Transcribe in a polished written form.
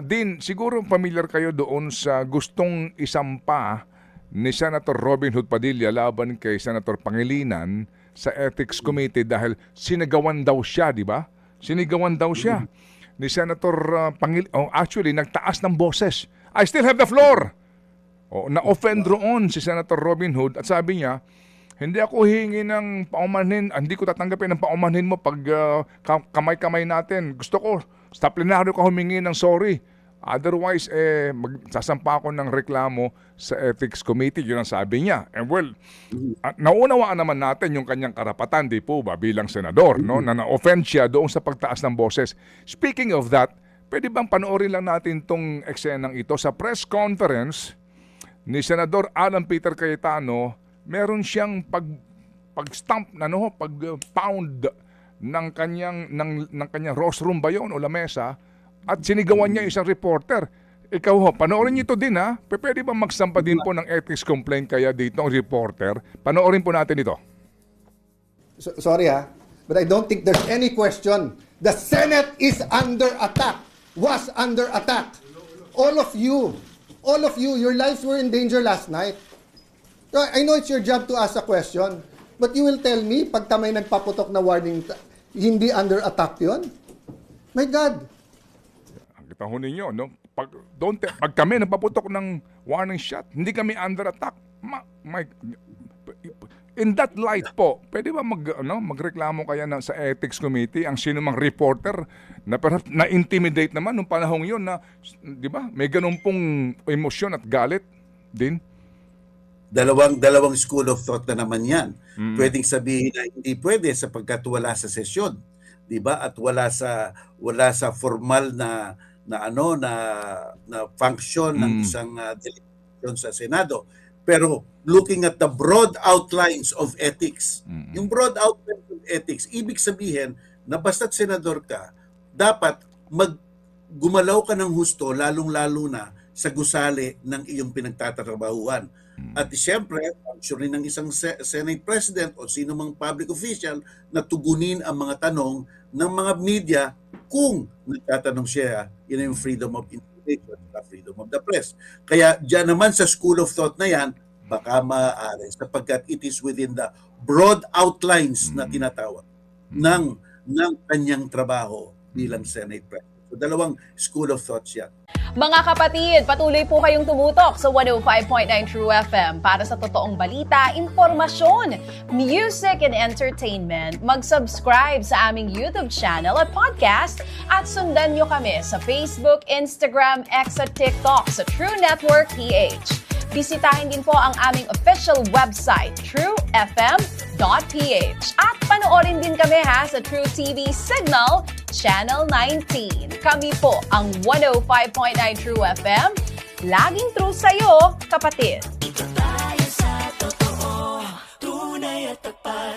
Din, siguro familiar kayo doon sa gustong isampa ni Senator Robin Hood Padilla laban kay Senator Pangilinan sa Ethics Committee dahil sinigawan daw siya, di ba? Sinigawan daw siya ni Senator actually, nagtaas ng boses. I still have the floor! Na-offend roon si Senator Robin Hood at sabi niya, hindi ako hihingi ng paumanhin, hindi ko tatanggapin ng paumanhin mo pag kamay-kamay natin. Gusto ko, sa plenaryo ka humingi ng sorry. Otherwise, magsasampa ako ng reklamo sa Ethics Committee. Yun ang sabi niya. And well, naunawaan naman natin yung kanyang karapatan, di po ba, bilang senador, no? Na na-offend siya doon sa pagtaas ng boses. Speaking of that, pwede bang panoorin lang natin tong eksenang ito sa press conference ni Senador Alan Peter Cayetano? Meron siyang pag-stamp na pag-pound ng kanyang rostrum ba yun o lamesa at sinigawan niya isang reporter. Ikaw panoorin niyo ito din ha. Pwede ba magsampa din po ng ethics complaint kaya dito ang reporter? Panoorin po natin ito. Sorry but I don't think there's any question. The Senate is under attack. Was under attack. All of you, your lives were in danger last night. I know it's your job to ask a question, but you will tell me, pag may nagpaputok na warning, hindi under attack yun? My God! Ang kita ho ninyo, no? Pag kami nagpaputok ng warning shot, hindi kami under attack. In that light po, pwede ba magreklamo kaya sa Ethics Committee ang sinumang reporter na perhaps na-intimidate naman nung panahong yun na, di ba, may ganun pong emosyon at galit din? Dalawang school of thought na naman yan. Pwedeng sabihin na hindi pwede sapagkat wala sa sesyon, 'di ba? At wala sa formal na function ng isang delegation sa Senado. Pero looking at the broad outlines of ethics, yung broad outlines of ethics, ibig sabihin na basta't senador ka, dapat gumalaw ka ng husto, lalong-lalo na sa gusali ng iyong pinagtatrabahuan. At siyempre, function rin ng isang Senate President o sino mang public official na tugunin ang mga tanong ng mga media kung nagtatanong siya, yun yung freedom of information, freedom of the press. Kaya dyan naman sa school of thought na yan, baka maaari sapagkat it is within the broad outlines na tinatawag ng kanyang trabaho bilang Senate President. So, dalawang school of thoughts yan. Mga kapatid, patuloy po kayong tumutok sa 105.9 True FM para sa totoong balita, informasyon, music, and entertainment. Mag-subscribe sa aming YouTube channel at podcast at sundan nyo kami sa Facebook, Instagram, X at TikTok sa True Network PH. Bisitahin din po ang aming official website, truefm.ph. At panoorin din kami sa True TV Signal, Channel 19. Kami po ang 105.9 True FM. Laging true sa'yo, kapatid. Ito tayo sa totoo, tunay at tapat.